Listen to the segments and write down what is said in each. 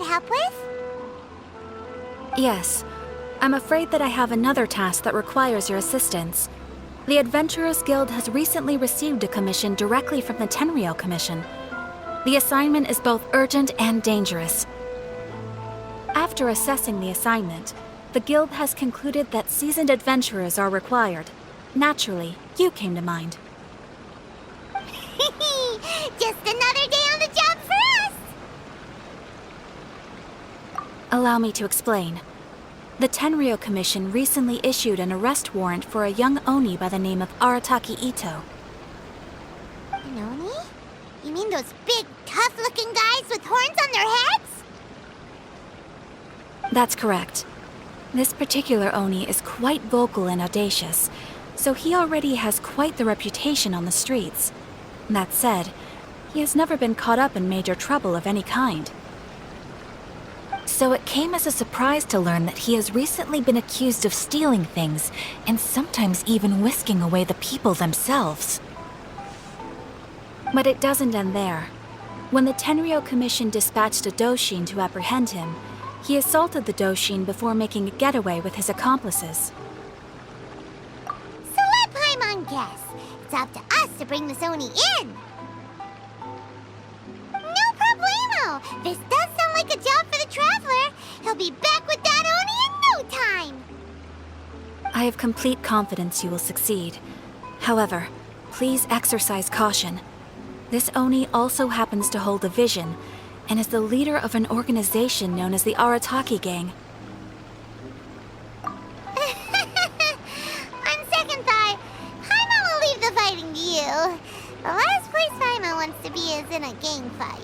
help with? Yes. I'm afraid that I have another task that requires your assistance. The Adventurers Guild has recently received a commission directly from the Tenryou Commission. The assignment is both urgent and dangerous. After assessing the assignment, the Guild has concluded that seasoned adventurers are required. Naturally, you came to mind. Just another day on the job for us! Allow me to explain. The Tenryou Commission recently issued an arrest warrant for a young Oni by the name of Arataki Itto. An Oni? You mean those big, tough-looking guys with horns on their heads? That's correct. This particular Oni is quite vocal and audacious, so he already has quite the reputation on the streets. That said, he has never been caught up in major trouble of any kind. So it came as a surprise to learn that he has recently been accused of stealing things, and sometimes even whisking away the people themselves. But it doesn't end there. When the Tenryou Commission dispatched a Doshin to apprehend him, he assaulted the Doshin before making a getaway with his accomplices. So let Paimon guess. It's up to us to bring this Oni in. No problemo! This does sound like a job for the Traveler. He'll be back with that Oni in no time. I have complete confidence you will succeed. However, please exercise caution. This Oni also happens to hold a vision, and is the leader of an organization known as the Arataki Gang. On second thought, Paimon will leave the fighting to you. The last place Paimon wants to be is in a gang fight.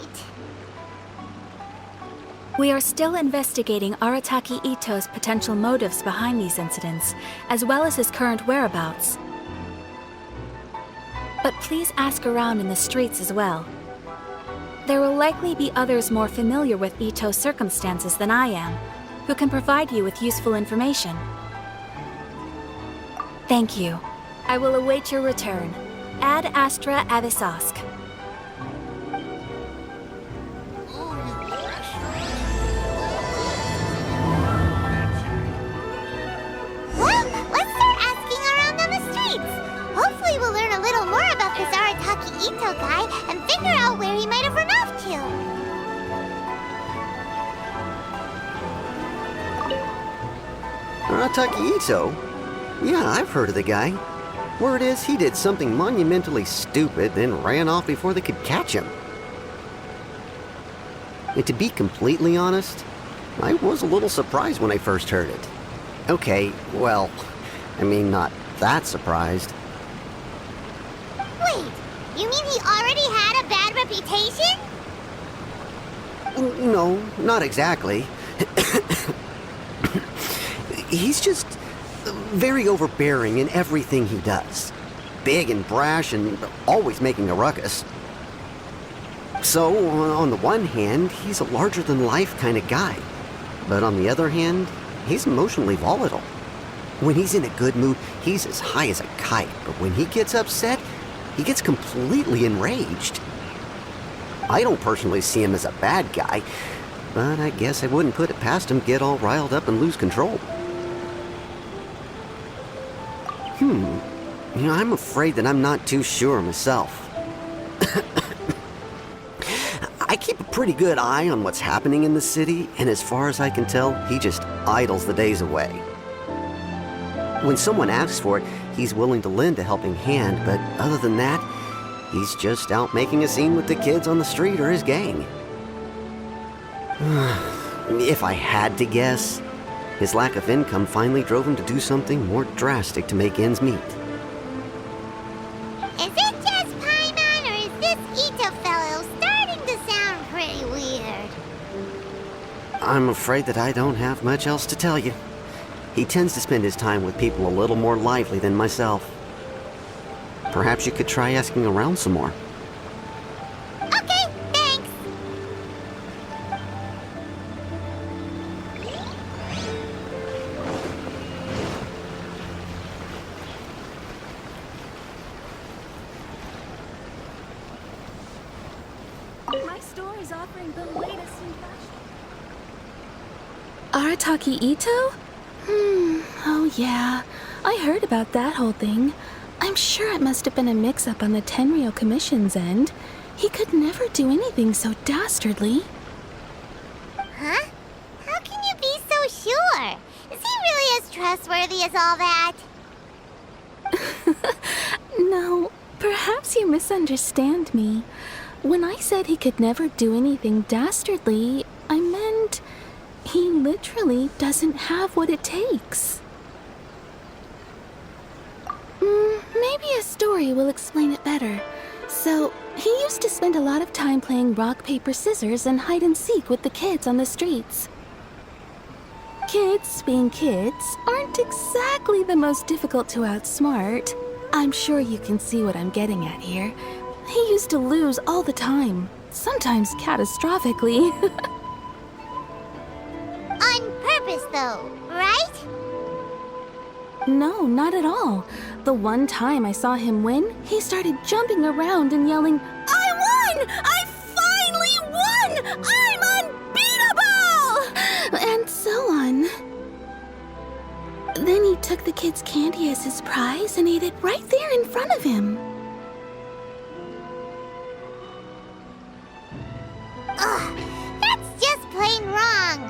We are still investigating Arataki Itto's potential motives behind these incidents, as well as his current whereabouts. But please ask around in the streets as well. There will likely be others more familiar with Itto's circumstances than I am, who can provide you with useful information. Thank you. I will await your return. Ad Astra Avisask. Well, let's start asking around on the streets. Hopefully we'll learn a little more about this Arataki Itto guy and figure out where he might have run off to. Arataki Itto? Yeah, I've heard of the guy. Word is he did something monumentally stupid, then ran off before they could catch him. And to be completely honest, I was a little surprised when I first heard it. Okay, well, I mean, not that surprised. Wait, you mean he already had a bad reputation? No, not exactly. He's just very overbearing in everything he does. Big and brash and always making a ruckus. So, on the one hand, he's a larger-than-life kind of guy. But on the other hand, he's emotionally volatile. When he's in a good mood, he's as high as a kite. But when he gets upset, he gets completely enraged. I don't personally see him as a bad guy, but I guess I wouldn't put it past him to get all riled up and lose control. You know, I'm afraid that I'm not too sure myself. I keep a pretty good eye on what's happening in the city, and as far as I can tell, he just idles the days away. When someone asks for it, he's willing to lend a helping hand, but other than that, he's just out making a scene with the kids on the street or his gang. If I had to guess, his lack of income finally drove him to do something more drastic to make ends meet. Is it just Paimon, or is this Itto fellow starting to sound pretty weird? I'm afraid that I don't have much else to tell you. He tends to spend his time with people a little more lively than myself. Perhaps you could try asking around some more. Okay, thanks. My store is offering the latest in fashion. Arataki Itto? Oh yeah. I heard about that whole thing. I'm sure it must have been a mix-up on the Tenryou Commission's end. He could never do anything so dastardly. Huh? How can you be so sure? Is he really as trustworthy as all that? No, perhaps you misunderstand me. When I said he could never do anything dastardly, I meant he literally doesn't have what it takes. Maybe a story will explain it better. So, he used to spend a lot of time playing rock, paper, scissors and hide and seek with the kids on the streets. Kids, being kids, aren't exactly the most difficult to outsmart. I'm sure you can see what I'm getting at here. He used to lose all the time, sometimes catastrophically. On purpose, though, right? No, not at all. The one time I saw him win, he started jumping around and yelling, "I won! I finally won! I'm unbeatable!" And so on. Then he took the kid's candy as his prize and ate it right there in front of him. Ugh, that's just plain wrong.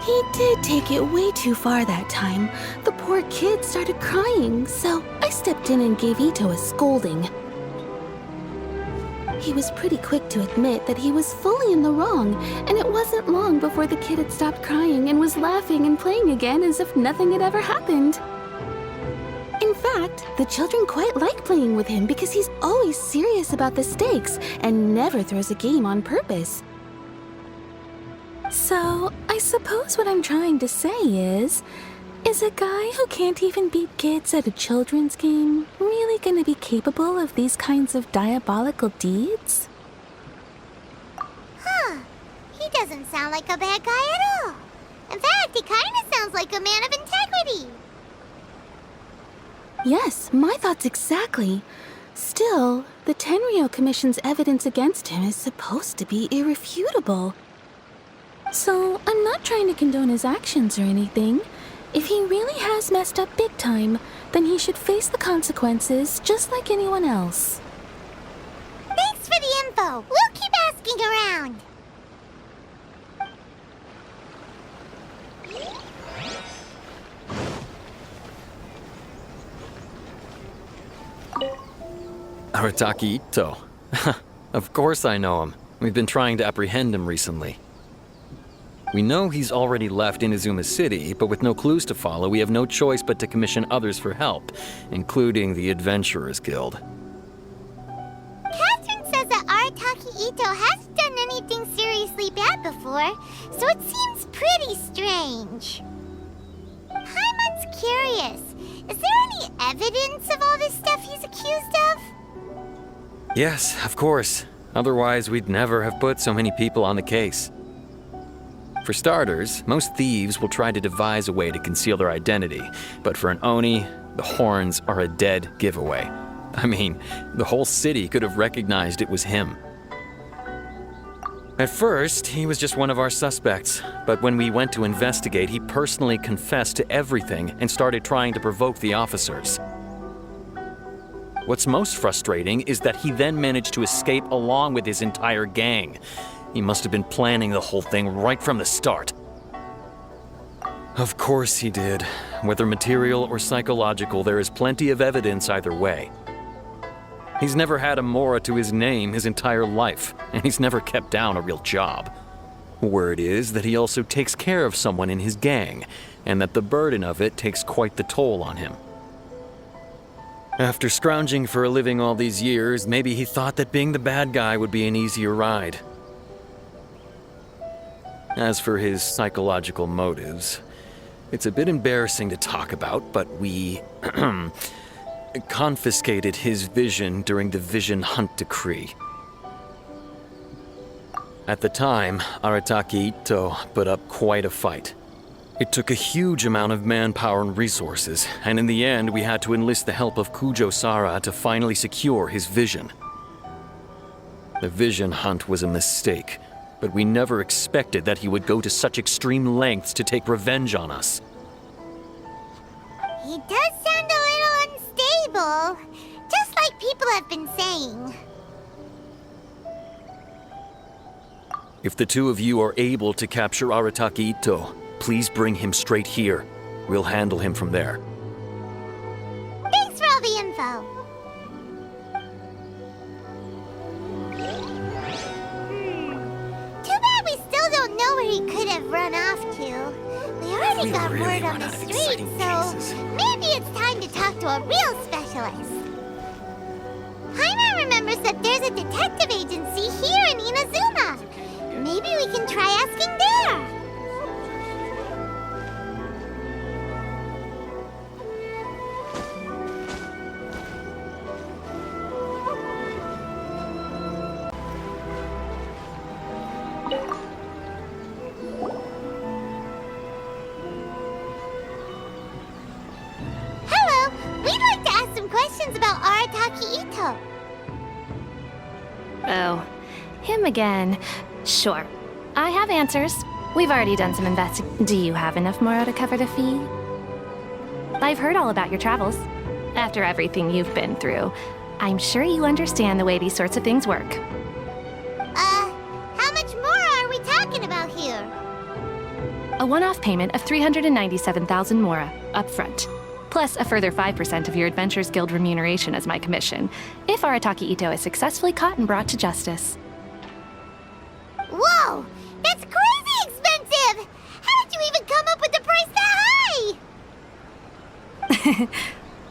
He did take it way too far that time. The poor kid started crying, so I stepped in and gave Itto a scolding. He was pretty quick to admit that he was fully in the wrong, and it wasn't long before the kid had stopped crying and was laughing and playing again as if nothing had ever happened. In fact, the children quite like playing with him because he's always serious about the stakes and never throws a game on purpose. So, I suppose what I'm trying to say is a guy who can't even beat kids at a children's game really gonna be capable of these kinds of diabolical deeds? Huh. He doesn't sound like a bad guy at all. In fact, he kind of sounds like a man of integrity. Yes, my thoughts exactly. Still, the Tenryou Commission's evidence against him is supposed to be irrefutable. So, I'm not trying to condone his actions or anything. If he really has messed up big time, then he should face the consequences just like anyone else. Thanks for the info. We'll keep asking around. Arataki Itto. Of course I know him. We've been trying to apprehend him recently. We know he's already left Inazuma City, but with no clues to follow, we have no choice but to commission others for help, including the Adventurers Guild. Catherine says that Arataki Itto hasn't done anything seriously bad before, so it seems pretty strange. Paimon's curious. Is there any evidence of all this stuff he's accused of? Yes, of course. Otherwise, we'd never have put so many people on the case. For starters, most thieves will try to devise a way to conceal their identity, but for an Oni, the horns are a dead giveaway. I mean, the whole city could have recognized it was him. At first, he was just one of our suspects, but when we went to investigate, he personally confessed to everything and started trying to provoke the officers. What's most frustrating is that he then managed to escape along with his entire gang. He must have been planning the whole thing right from the start. Of course he did. Whether material or psychological, there is plenty of evidence either way. He's never had a Mora to his name his entire life, and he's never kept down a real job. Word is that he also takes care of someone in his gang, and that the burden of it takes quite the toll on him. After scrounging for a living all these years, maybe he thought that being the bad guy would be an easier ride. As for his psychological motives, it's a bit embarrassing to talk about, but we confiscated his vision during the Vision Hunt Decree. At the time, Arataki Itto put up quite a fight. It took a huge amount of manpower and resources, and in the end we had to enlist the help of Kujo Sara to finally secure his vision. The vision hunt was a mistake, but we never expected that he would go to such extreme lengths to take revenge on us. He does sound a little unstable, just like people have been saying. If the two of you are able to capture Arataki Itto, please bring him straight here. We'll handle him from there. Thanks for all the info. Too bad we still don't know where he could have run off to. We already got word on the street, so maybe it's time to talk to a real specialist. Paimon remembers that there's a detective agency here in Inazuma. Maybe we can try asking there. Hello, we'd like to ask some questions about Arataki Itto. Oh, him again. Sure. I have answers. We've already done some Do you have enough Mora to cover the fee? I've heard all about your travels. After everything you've been through, I'm sure you understand the way these sorts of things work. How much more are we talking about here? A one-off payment of 397,000 Mora, up front. Plus a further 5% of your Adventurers Guild remuneration as my commission, if Arataki Itto is successfully caught and brought to justice. Whoa! That's crazy expensive! How did you even come up with the price that high?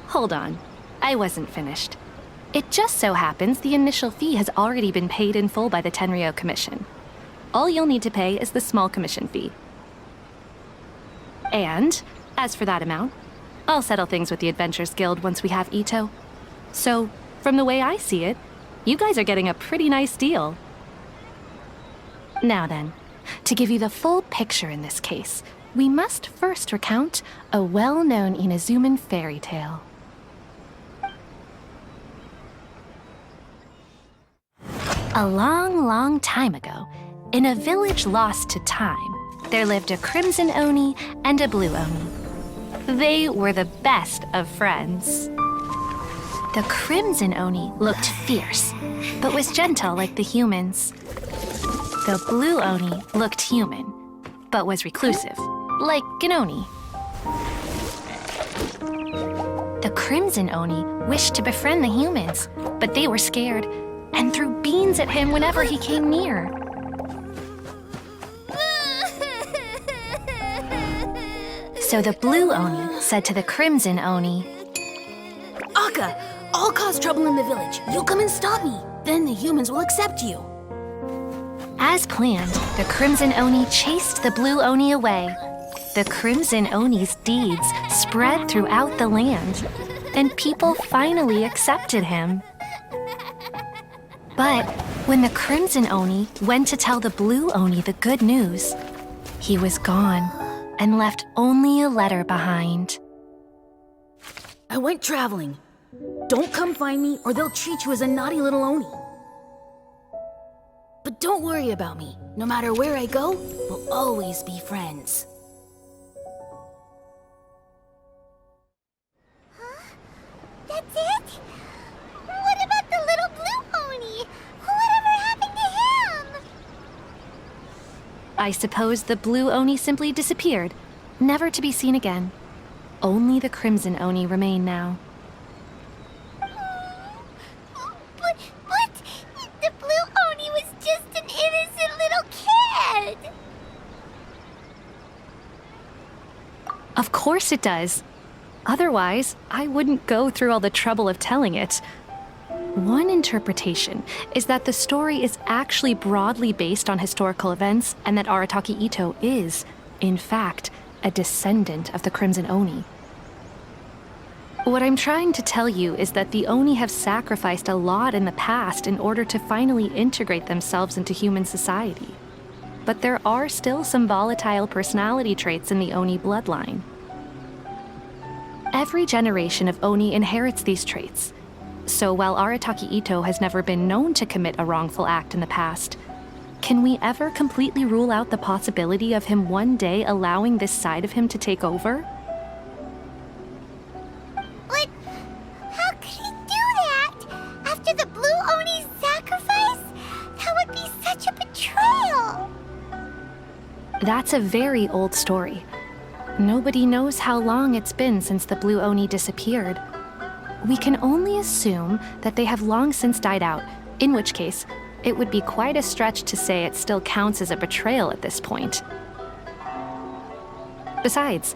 Hold on. I wasn't finished. It just so happens the initial fee has already been paid in full by the Tenryo Commission. All you'll need to pay is the small commission fee. And, as for that amount, I'll settle things with the Adventurers Guild once we have Itto. So, from the way I see it, you guys are getting a pretty nice deal. Now then, to give you the full picture in this case, we must first recount a well-known Inazuman fairy tale. A long, long time ago, in a village lost to time, there lived a crimson Oni and a blue Oni. They were the best of friends. The crimson Oni looked fierce, but was gentle like the humans. The blue Oni looked human, but was reclusive, like an Oni. The crimson Oni wished to befriend the humans, but they were scared and threw beans at him whenever he came near. So the blue Oni said to the crimson Oni, Akka, I'll cause trouble in the village. You come and stop me. Then the humans will accept you. As planned, the crimson Oni chased the blue Oni away. The crimson Oni's deeds spread throughout the land, and people finally accepted him. But when the crimson Oni went to tell the blue Oni the good news, he was gone and left only a letter behind. I went traveling. Don't come find me or they'll treat you as a naughty little Oni. But don't worry about me. No matter where I go, we'll always be friends. That's it? What about the little blue Oni? Whatever happened to him? I suppose the blue Oni simply disappeared, never to be seen again. Only the crimson Oni remain now. But the blue Oni was just an innocent little kid. Of course it does. Otherwise, I wouldn't go through all the trouble of telling it. One interpretation is that the story is actually broadly based on historical events and that Arataki Itto is, in fact, a descendant of the Crimson Oni. What I'm trying to tell you is that the Oni have sacrificed a lot in the past in order to finally integrate themselves into human society. But there are still some volatile personality traits in the Oni bloodline. Every generation of Oni inherits these traits, So while Arataki Itto has never been known to commit a wrongful act in the past, can we ever completely rule out the possibility of him one day allowing this side of him to take over? But how could he do that? After the Blue Oni's sacrifice? That would be such a betrayal! That's a very old story. Nobody knows how long it's been since the Blue Oni disappeared. We can only assume that they have long since died out, in which case, it would be quite a stretch to say it still counts as a betrayal at this point. Besides,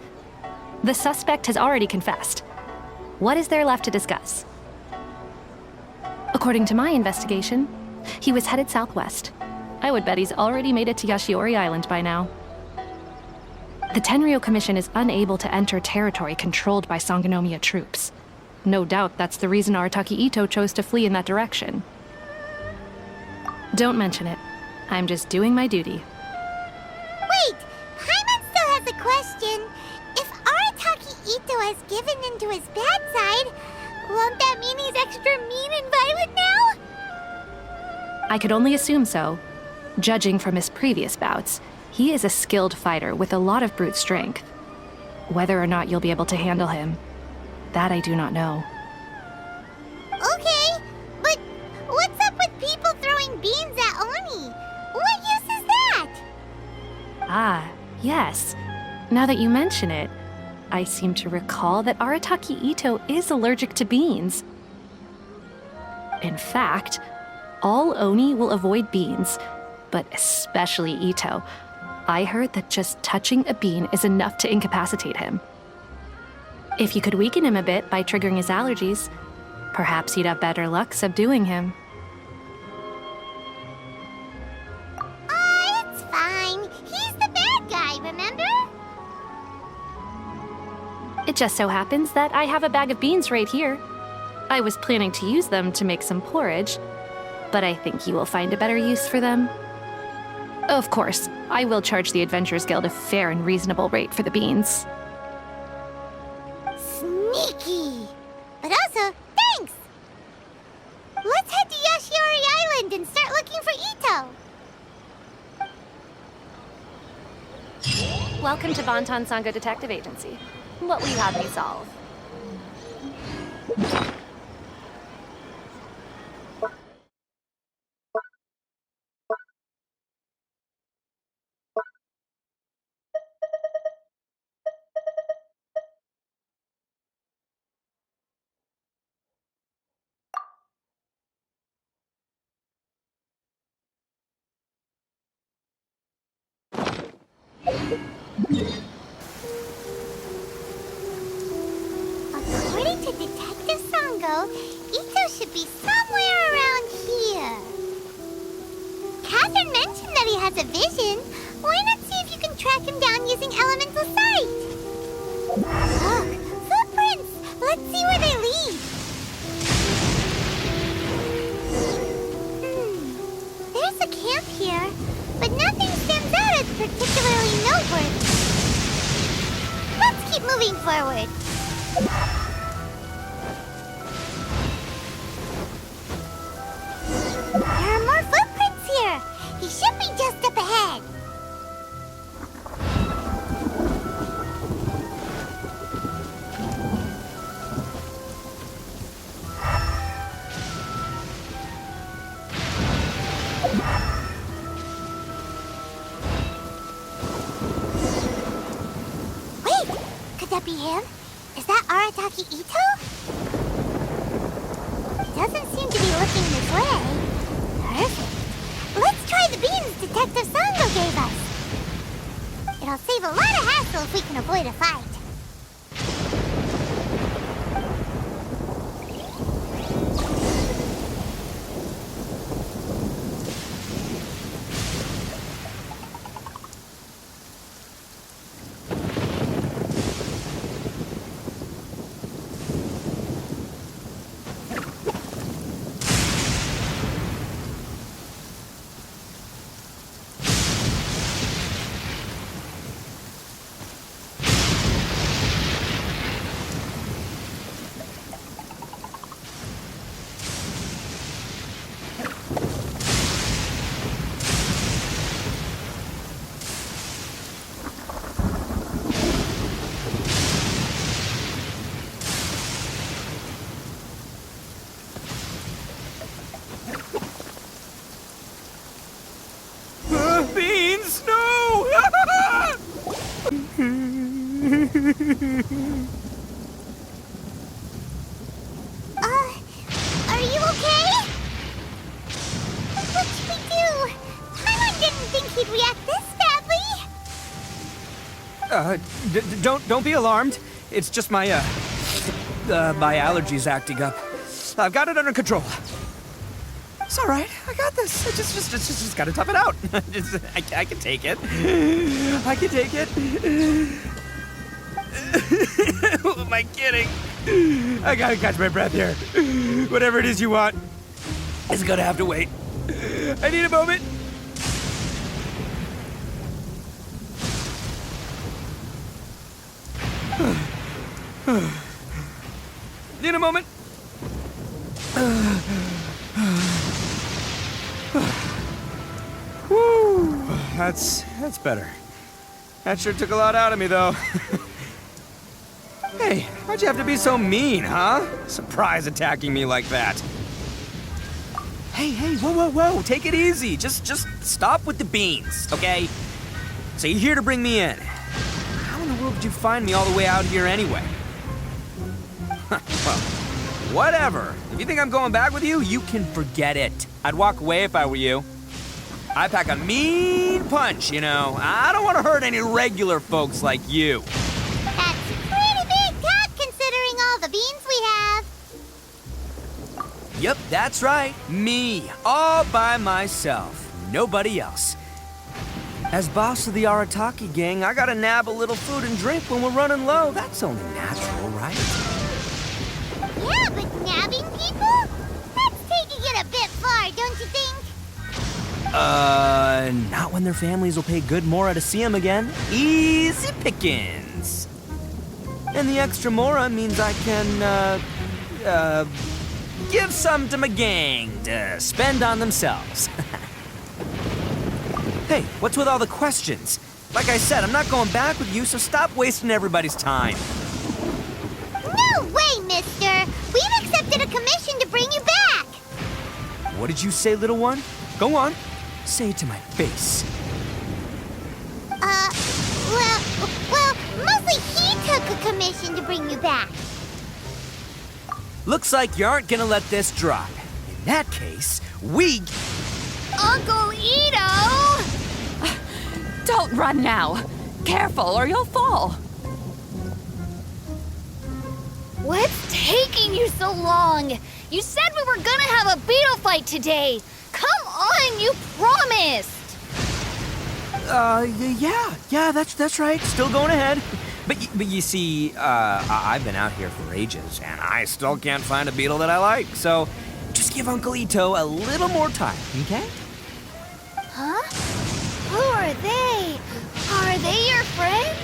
the suspect has already confessed. What is there left to discuss? According to my investigation, he was headed southwest. I would bet he's already made it to Yashiori Island by now. The Tenryo Commission is unable to enter territory controlled by Sangonomiya troops. No doubt that's the reason Arataki Itto chose to flee in that direction. Don't mention it. I'm just doing my duty. Wait! Paimon still has a question. If Arataki Itto has given in to his bad side, won't that mean he's extra mean and violent now? I could only assume so. Judging from his previous bouts, he is a skilled fighter with a lot of brute strength. Whether or not you'll be able to handle him, that I do not know. Okay, but what's up with people throwing beans at Oni? What use is that? Ah, yes. Now that you mention it, I seem to recall that Arataki Itto is allergic to beans. In fact, all Oni will avoid beans, but especially Itto. I heard that just touching a bean is enough to incapacitate him. If you could weaken him a bit by triggering his allergies, perhaps you'd have better luck subduing him. It's fine. He's the bad guy, remember? It just so happens that I have a bag of beans right here. I was planning to use them to make some porridge, but I think you will find a better use for them. Of course, I will charge the Adventurers Guild a fair and reasonable rate for the beans. Sneaky! But also, thanks! Let's head to Yashiori Island and start looking for Itto! Welcome to Bonton Sango Detective Agency. What will you have me solve? According to Detective Sango, Itto should be somewhere around here. Catherine mentioned that he has a vision. Why not see if you can track him down using elemental sight? Look, footprints! Let's see where they lead. There's a camp here, but nothing stands out as particularly noteworthy. Let's keep moving forward. There are more footprints here. He should be just up ahead. Wait, could that be him? Is that Arataki Itto? He doesn't seem to be looking this way. Perfect. Let's try the beans Detective Sango gave us. It'll save a lot of hassle if we can avoid a fight. Are you okay? What should we do? Paimon didn't think he'd react this badly. Don't be alarmed. It's just my allergies acting up. I've got it under control. It's all right. I got this. I just gotta tough it out. I can take it. I can take it. Who am I kidding? I gotta catch my breath here. Whatever it is you want, it's gonna have to wait. I need a moment. Need a moment. Woo, that's better. That sure took a lot out of me, though. Hey, why'd you have to be so mean, huh? Surprise attacking me like that. Hey, whoa, take it easy. Just stop with the beans, okay? So you're here to bring me in. How in the world did you find me all the way out here anyway? Well, whatever. If you think I'm going back with you, you can forget it. I'd walk away if I were you. I pack a mean punch, you know. I don't want to hurt any regular folks like you. That's pretty big talk considering all the beans we have. Yep, that's right. Me, all by myself. Nobody else. As boss of the Arataki gang, I gotta nab a little food and drink when we're running low. That's only natural, right? Yeah, but nabbing people? That's taking it a bit far, don't you think? Not when their families will pay good mora to see them again. Easy pickings. And the extra mora means I can, give some to my gang to spend on themselves. Hey, what's with all the questions? Like I said, I'm not going back with you, so stop wasting everybody's time. No way, mister! We've accepted a commission to bring you back! What did you say, little one? Go on. Say it to my face. Well, mostly he took a commission to bring you back. Looks like you aren't gonna let this drop. In that case, we... Uncle Itto! Don't run now. Careful or you'll fall. What's taking you so long? You said we were gonna have a beetle fight today. Come on, you promised. Yeah, that's right. Still going ahead. But you see, I've been out here for ages, and I still can't find a beetle that I like. So just give Uncle Itto a little more time, okay? Huh? Who are they? Are they your friends?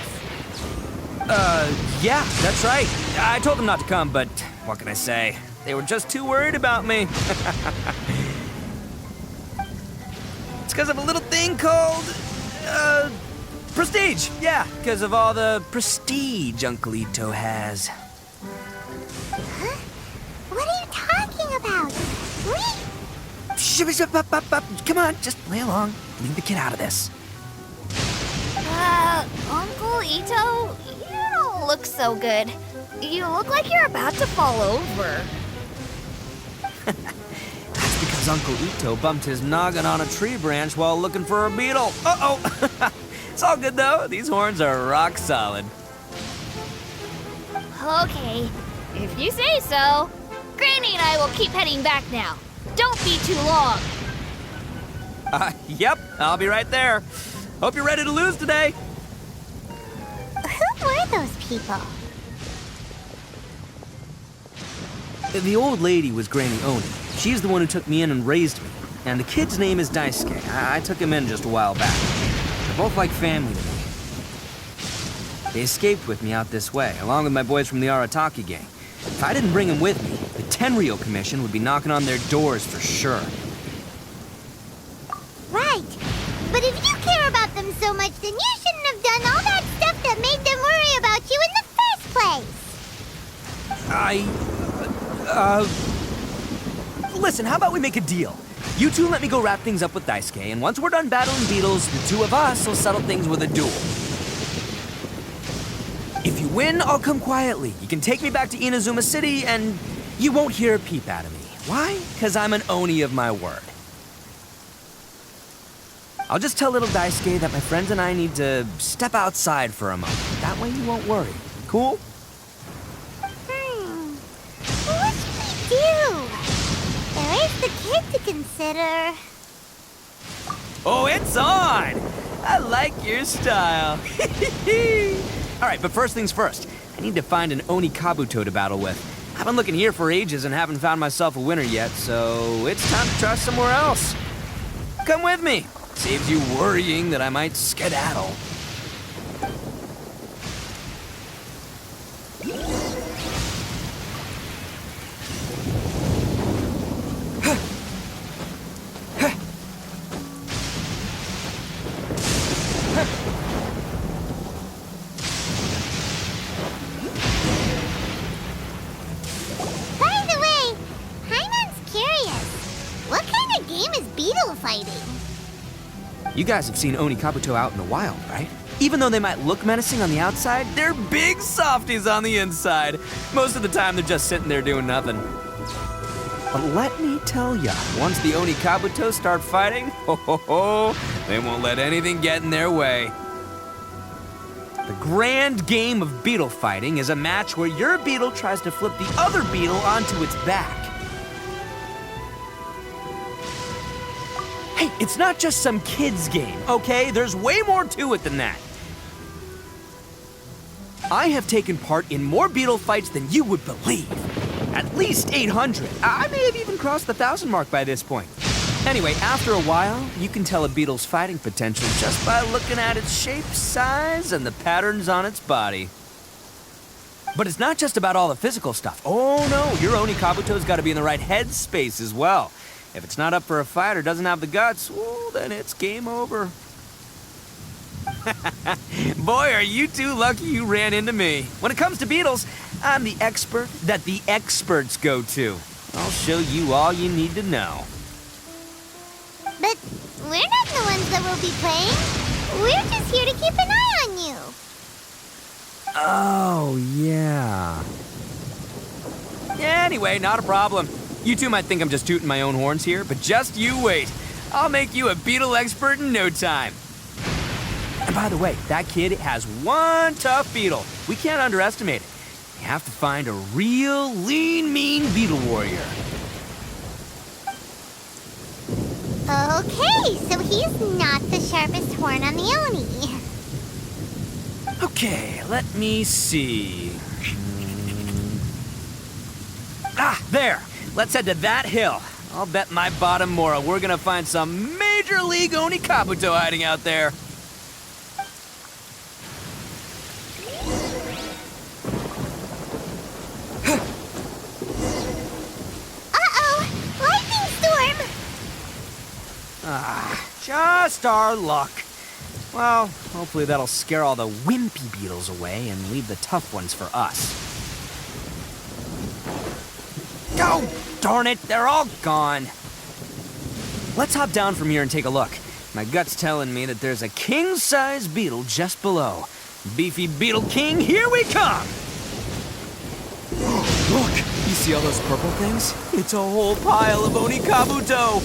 Yeah, that's right. I told them not to come, but what can I say? They were just too worried about me. It's because of a little thing called, prestige. Yeah, because of all the prestige Uncle Itto has. Huh? What are you talking about? Come on, just play along. Leave the kid out of this. Uncle Itto, you don't look so good. You look like you're about to fall over. That's because Uncle Itto bumped his noggin on a tree branch while looking for a beetle. Uh-oh! It's all good, though. These horns are rock solid. Okay, if you say so. Granny and I will keep heading back now. Don't be too long. Yep, I'll be right there. Hope you're ready to lose today. Who were those people? The old lady was Granny Oni. She's the one who took me in and raised me. And the kid's name is Daisuke. I took him in just a while back. They're both like family to me. They escaped with me out this way, along with my boys from the Arataki gang. If I didn't bring them with me, the Tenryou Commission would be knocking on their doors for sure. Right. But if you care about them so much, then you shouldn't have done all that stuff that made them worry about you in the first place. Listen, how about we make a deal? You two let me go wrap things up with Daisuke, and once we're done battling beetles, the two of us will settle things with a duel. If you win, I'll come quietly. You can take me back to Inazuma City, and you won't hear a peep out of me. Why? Because I'm an Oni of my word. I'll just tell little Daisuke that my friends and I need to step outside for a moment. That way you won't worry. Cool? What should we do? There is the kid to consider. Oh, it's on! I like your style. Alright, but first things first. I need to find an Oni Kabuto to battle with. I've been looking here for ages and haven't found myself a winner yet, so it's time to try somewhere else. Come with me. Saves you worrying that I might skedaddle. By the way, Hyman's curious. What kind of game is beetle fighting? You guys have seen Oni Kabuto out in the wild, right? Even though they might look menacing on the outside, they're big softies on the inside. Most of the time, they're just sitting there doing nothing. But let me tell ya, once the Oni Kabuto start fighting, they won't let anything get in their way. The grand game of beetle fighting is a match where your beetle tries to flip the other beetle onto its back. Hey, it's not just some kid's game, okay? There's way more to it than that. I have taken part in more beetle fights than you would believe. At least 800. I may have even crossed the 1,000 mark by this point. Anyway, after a while, you can tell a beetle's fighting potential just by looking at its shape, size, and the patterns on its body. But it's not just about all the physical stuff. Oh no, your Oni Kabuto's got to be in the right headspace as well. If it's not up for a fight or doesn't have the guts, well, then it's game over. Boy, are you two lucky you ran into me. When it comes to beetles, I'm the expert that the experts go to. I'll show you all you need to know. But we're not the ones that will be playing. We're just here to keep an eye on you. Oh, yeah. Anyway, not a problem. You two might think I'm just tooting my own horns here, but just you wait. I'll make you a beetle expert in no time. And by the way, that kid has one tough beetle. We can't underestimate it. You have to find a real lean, mean beetle warrior. Okay, so he's not the sharpest horn on the Oni. Okay, let me see. Ah, there. Let's head to that hill. I'll bet my bottom Mora we're gonna find some major league Oni Kabuto hiding out there. Uh-oh! Lightning storm! Ah, just our luck. Well, hopefully that'll scare all the wimpy beetles away and leave the tough ones for us. Oh, darn it, they're all gone. Let's hop down from here and take a look. My gut's telling me that there's a king-size beetle just below. Beefy Beetle King, here we come! Look, you see all those purple things? It's a whole pile of Oni Kabuto!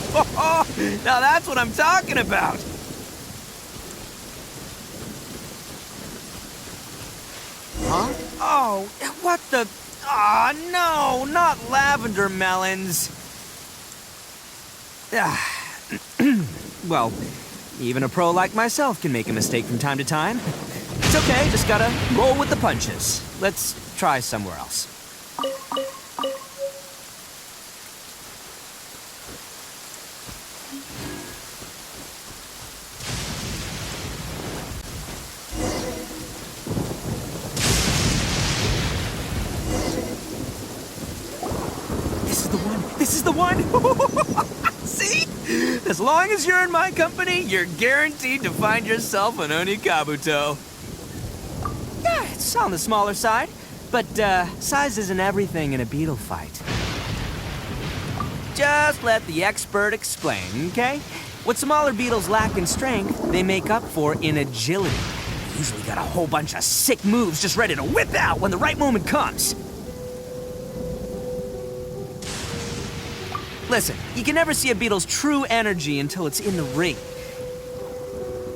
Now that's what I'm talking about! Huh? Oh, what the... Ah, no, not lavender melons. Well, even a pro like myself can make a mistake from time to time. It's okay, just gotta roll with the punches. Let's try somewhere else. This is the one! See? As long as you're in my company, you're guaranteed to find yourself an Oni Kabuto. Yeah, it's on the smaller side, but size isn't everything in a beetle fight. Just let the expert explain, okay? What smaller beetles lack in strength, they make up for in agility. usually got a whole bunch of sick moves just ready to whip out when the right moment comes. Listen, you can never see a beetle's true energy until it's in the ring.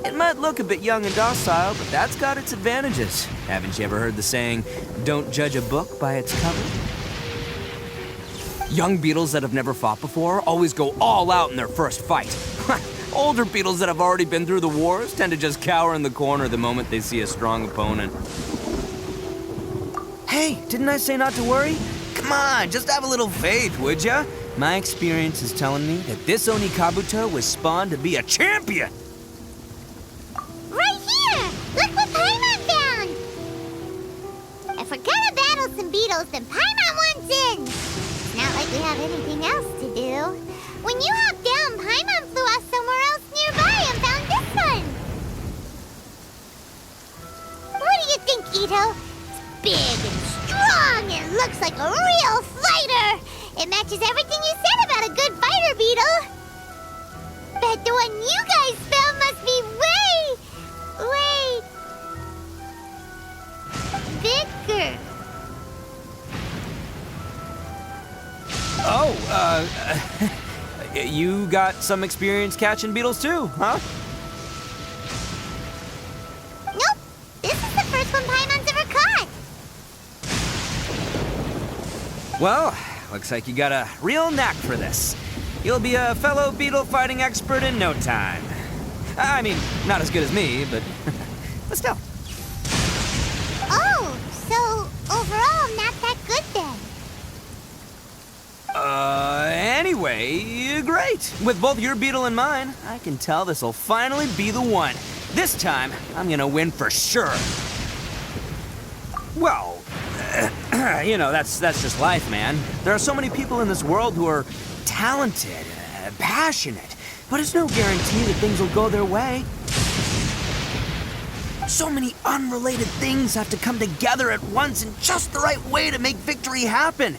It might look a bit young and docile, but that's got its advantages. Haven't you ever heard the saying, don't judge a book by its cover? Young beetles that have never fought before always go all out in their first fight. Older beetles that have already been through the wars tend to just cower in the corner the moment they see a strong opponent. Hey, didn't I say not to worry? Come on, just have a little faith, would ya? My experience is telling me that this Oni Kabuto was spawned to be a champion! Right here! Look what Paimon found! If we're gonna battle some beetles, then Paimon wants in! It's not like we have anything else to do. When you hopped down, Paimon flew off somewhere else nearby and found this one! What do you think, Itto? It's big and strong and looks like a real fighter! It matches everything you said about a good fighter, Beetle! Bet the one you guys found must be way bigger. Oh, you got some experience catching beetles too, huh? Nope, this is the first one Paimon's ever caught. Well, looks like you got a real knack for this. You'll be a fellow beetle fighting expert in no time. I mean, not as good as me, but still. Oh, so overall I'm not that good then. Anyway, great. With both your beetle and mine, I can tell this'll finally be the one. This time, I'm gonna win for sure. Well, you know, that's just life, man. There are so many people in this world who are talented, passionate, but it's no guarantee that things will go their way. So many unrelated things have to come together at once in just the right way to make victory happen.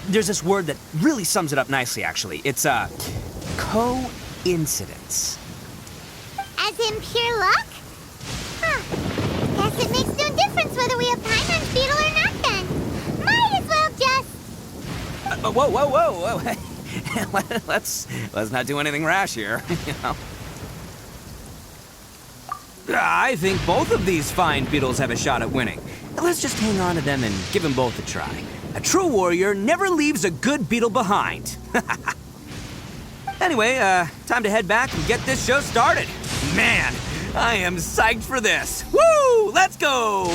There's this word that really sums it up nicely, actually. It's, coincidence. As in pure luck? Huh. Guess it makes no difference whether we have Paimon's beetle or not then. Might as well just... Whoa. let's not do anything rash here, you know. I think both of these fine beetles have a shot at winning. Let's just hang on to them and give them both a try. A true warrior never leaves a good beetle behind. Anyway, time to head back and get this show started. Man, I am psyched for this. Woo! Let's go!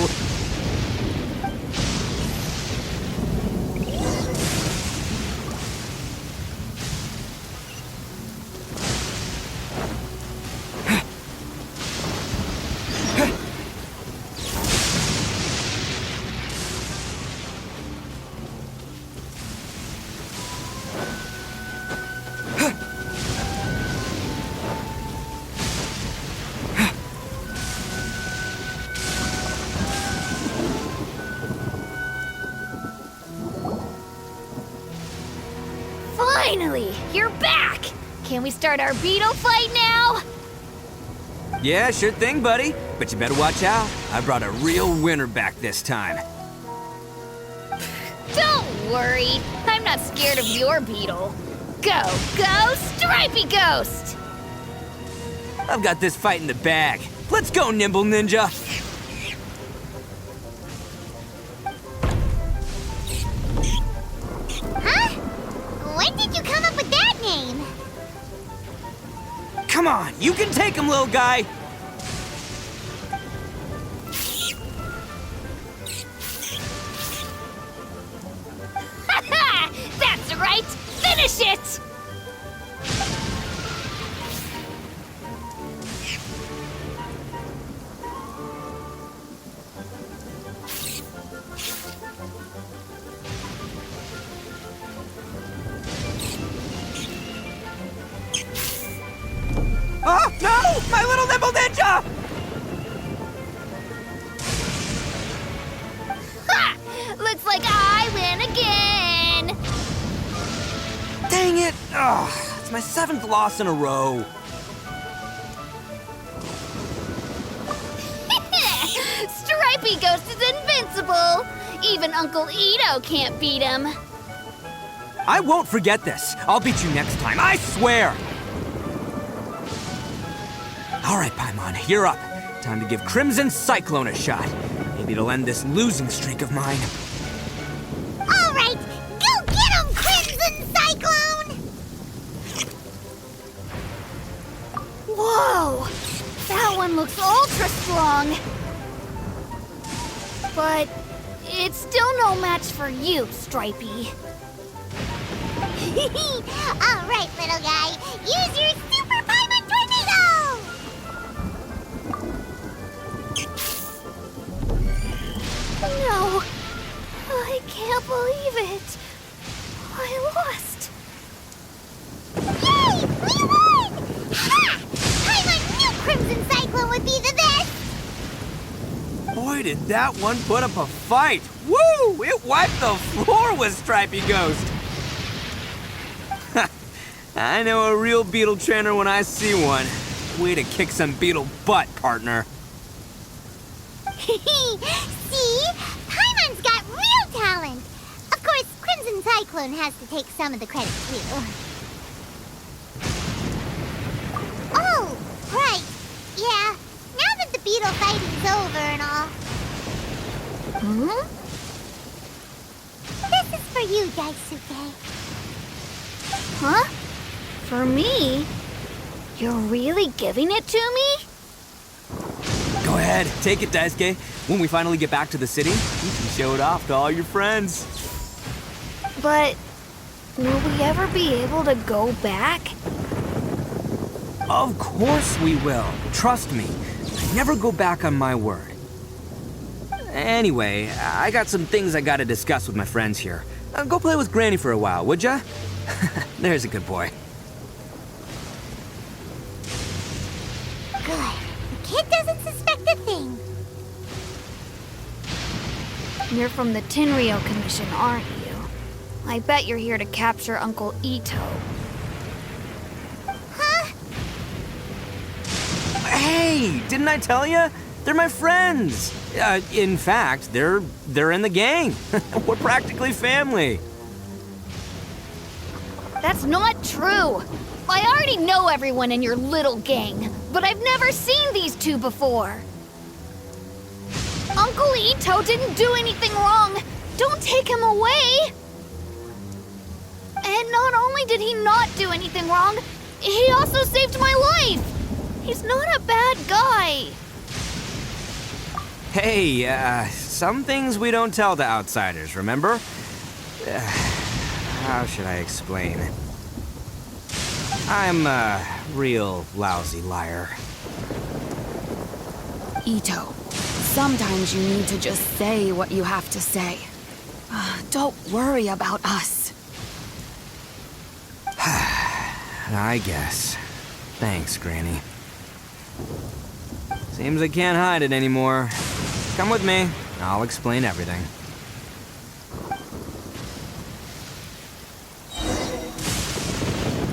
Finally, you're back! Can we start our beetle fight now? Yeah, sure thing, buddy. But you better watch out. I brought a real winner back this time. Don't worry, I'm not scared of your beetle. Go, Stripey Ghost! I've got this fight in the bag. Let's go, Nimble Ninja! Huh? When did you come up with that name? Come on, you can take him, little guy! That's right! Finish it! Oh, no! My little Nimble Ninja! Ha! Looks like I win again! Dang it! Oh, it's my 7th loss in a row. Stripey Ghost is invincible! Even Uncle Itto can't beat him. I won't forget this. I'll beat you next time, I swear! All right, Paimon, you're up. Time to give Crimson Cyclone a shot. Maybe it'll end this losing streak of mine. All right, go get him, Crimson Cyclone! Whoa! That one looks ultra strong. But it's still no match for you, Stripey. All right, little guy, use your Super Paimon Tornado! No, I can't believe it. I lost. Yay! We won! Ha! Paimon knew Crimson Cyclone would be the best! Boy, did that one put up a fight! Woo! It wiped the floor with Stripey Ghost! I know a real beetle trainer when I see one. Way to kick some beetle butt, partner. See? Paimon's got real talent! Of course, Crimson Cyclone has to take some of the credit, too. Oh, right. Yeah, now that the beetle fighting's over and all. This is for you, Daisuke. Huh? For me? You're really giving it to me? Go ahead, take it, Daisuke. When we finally get back to the city, you can show it off to all your friends. But will we ever be able to go back? Of course we will. Trust me. I never go back on my word. Anyway, I got some things I gotta discuss with my friends here. Go play with Granny for a while, would ya? There's a good boy. Good. The kid doesn't suspect a thing. You're from the Tenryou Commission, aren't you? I bet you're here to capture Uncle Itto. Huh? Hey, didn't I tell you? They're my friends. In fact, they're in the gang. We're practically family. That's not true. I already know everyone in your little gang, but I've never seen these two before. Uncle Itto didn't do anything wrong. Don't take him away. And not only did he not do anything wrong, he also saved my life. He's not a bad guy. Hey, some things we don't tell to outsiders, remember? How should I explain? I'm a real lousy liar. Itto, sometimes you need to just say what you have to say. Don't worry about us. I guess. Thanks, Granny. Seems I can't hide it anymore. Come with me. I'll explain everything.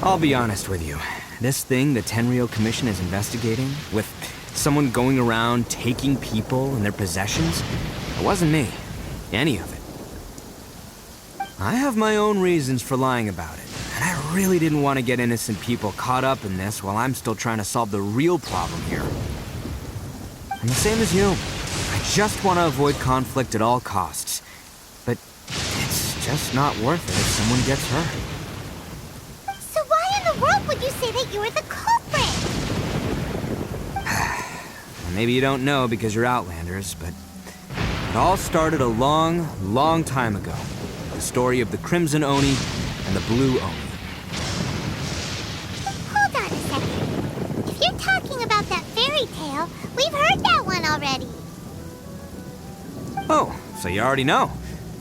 I'll be honest with you. This thing the Tenryou Commission is investigating, with someone going around taking people and their possessions, it wasn't me. Any of it. I have my own reasons for lying about it, and I really didn't want to get innocent people caught up in this while I'm still trying to solve the real problem here. I'm the same as you. I just want to avoid conflict at all costs. But it's just not worth it if someone gets hurt. So why in the world would you say that you were the culprit? Maybe you don't know because you're Outlanders, but it all started a long, long time ago. The story of the Crimson Oni and the Blue Oni. Hold on a second. If you're talking about that fairy tale, we've heard that one already. Oh, so you already know.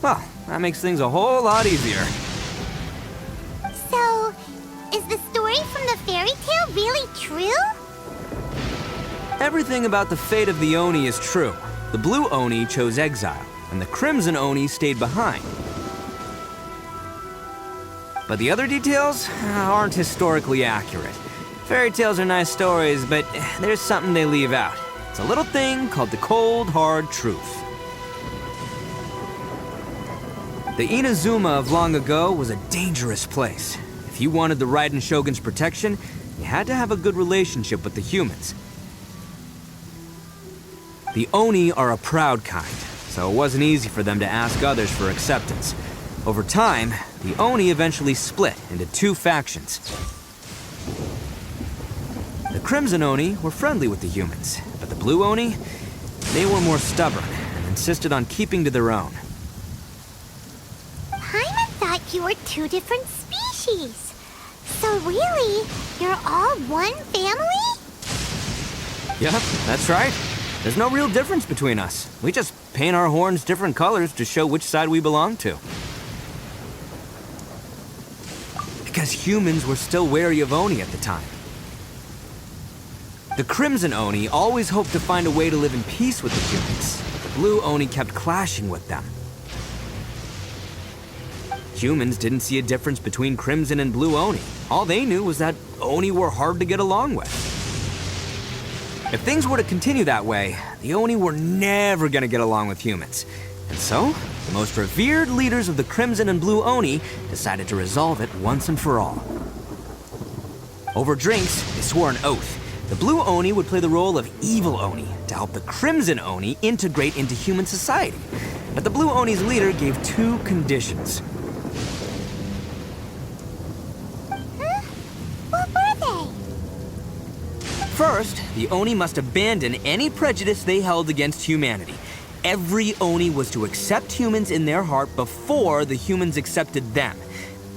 Well, that makes things a whole lot easier. So, is the story from the fairy tale really true? Everything about the fate of the Oni is true. The Blue Oni chose exile, and the Crimson Oni stayed behind. But the other details aren't historically accurate. Fairy tales are nice stories, but there's something they leave out. It's a little thing called the cold, hard truth. The Inazuma of long ago was a dangerous place. If you wanted the Raiden Shogun's protection, you had to have a good relationship with the humans. The Oni are a proud kind, so it wasn't easy for them to ask others for acceptance. Over time, the Oni eventually split into two factions. The Crimson Oni were friendly with the humans, but the Blue Oni, they were more stubborn and insisted on keeping to their own. Paimon thought you were two different species. So really, you're all one family? Yep, that's right. There's no real difference between us. We just paint our horns different colors to show which side we belong to. Because humans were still wary of Oni at the time. The Crimson Oni always hoped to find a way to live in peace with the humans. The Blue Oni kept clashing with them. Humans didn't see a difference between Crimson and Blue Oni. All they knew was that Oni were hard to get along with. If things were to continue that way, the Oni were never gonna get along with humans. And so, the most revered leaders of the Crimson and Blue Oni decided to resolve it once and for all. Over drinks, they swore an oath. The Blue Oni would play the role of evil Oni to help the Crimson Oni integrate into human society. But the Blue Oni's leader gave two conditions. What were they? First, the Oni must abandon any prejudice they held against humanity. Every Oni was to accept humans in their heart before the humans accepted them.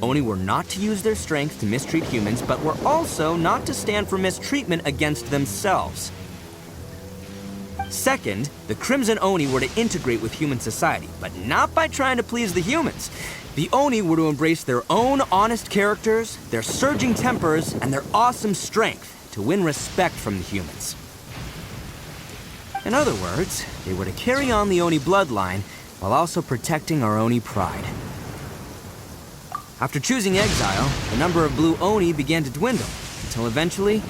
Oni were not to use their strength to mistreat humans, but were also not to stand for mistreatment against themselves. Second, the Crimson Oni were to integrate with human society, but not by trying to please the humans. The Oni were to embrace their own honest characters, their surging tempers, and their awesome strength to win respect from the humans. In other words, they were to carry on the Oni bloodline while also protecting our Oni pride. After choosing exile, the number of Blue Oni began to dwindle, until eventually,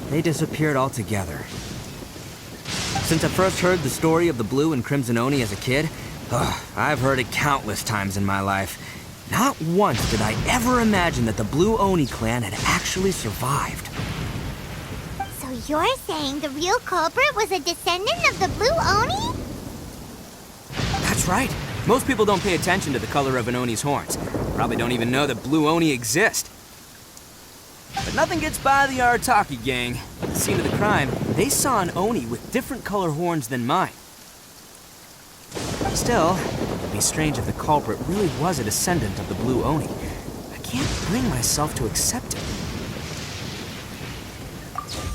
they disappeared altogether. Since I first heard the story of the Blue and Crimson Oni as a kid, I've heard it countless times in my life. Not once did I ever imagine that the Blue Oni clan had actually survived. So you're saying the real culprit was a descendant of the Blue Oni? That's right. Most people don't pay attention to the color of an Oni's horns. Probably don't even know that Blue Oni exist. But nothing gets by the Arataki gang. At the scene of the crime, they saw an Oni with different color horns than mine. Still, it would be strange if the culprit really was a descendant of the Blue Oni. I can't bring myself to accept it.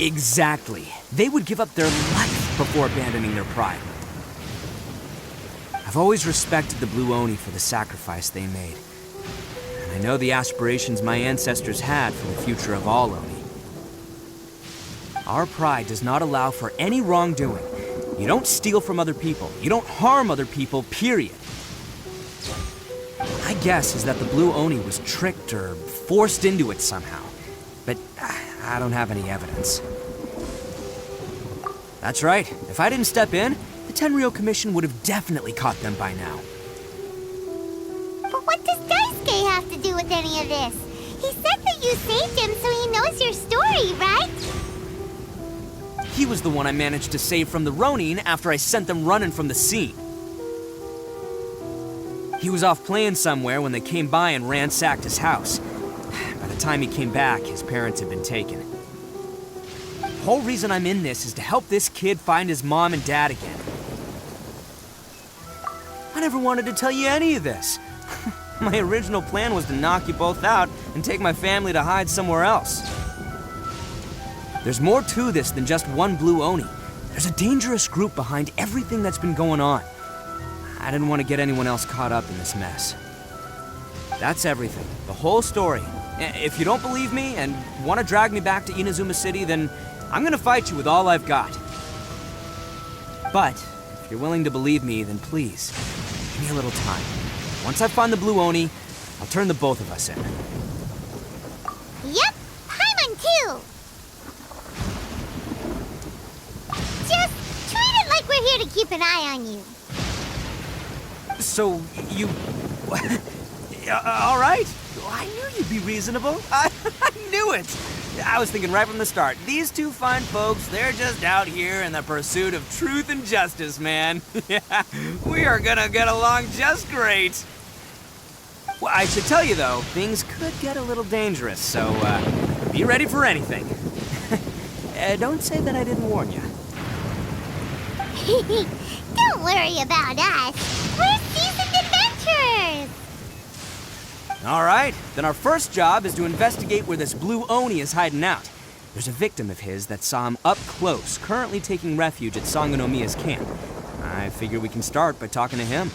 Exactly. They would give up their life before abandoning their pride. I've always respected the Blue Oni for the sacrifice they made. And I know the aspirations my ancestors had for the future of all Oni. Our pride does not allow for any wrongdoing. You don't steal from other people. You don't harm other people, period. My guess is that the Blue Oni was tricked or forced into it somehow. But I don't have any evidence. That's right. If I didn't step in, the Tenryou Commission would have definitely caught them by now. But what does Daisuke have to do with any of this? He said that you saved him so he knows your story, right? He was the one I managed to save from the Ronin after I sent them running from the scene. He was off playing somewhere when they came by and ransacked his house. By the time he came back, his parents had been taken. The whole reason I'm in this is to help this kid find his mom and dad again. I never wanted to tell you any of this. My original plan was to knock you both out and take my family to hide somewhere else. There's more to this than just one Blue Oni. There's a dangerous group behind everything that's been going on. I didn't want to get anyone else caught up in this mess. That's everything. The whole story. If you don't believe me and want to drag me back to Inazuma City, then I'm gonna fight you with all I've got. But if you're willing to believe me, then please, give me a little time. Once I find the Blue Oni, I'll turn the both of us in. Yep, Paimon too! Just treat it like we're here to keep an eye on you. So, you... All right. I knew you'd be reasonable. I knew it. I was thinking right from the start. These two fine folks, they're just out here in the pursuit of truth and justice, man. Yeah, we are gonna get along just great. Well, I should tell you, though, things could get a little dangerous, so be ready for anything. Don't say that I didn't warn you. Don't worry about us. We're seasoned adventurers. All right, then our first job is to investigate where this blue Oni is hiding out. There's a victim of his that saw him up close, currently taking refuge at Sangonomiya's camp. I figure we can start by talking to him.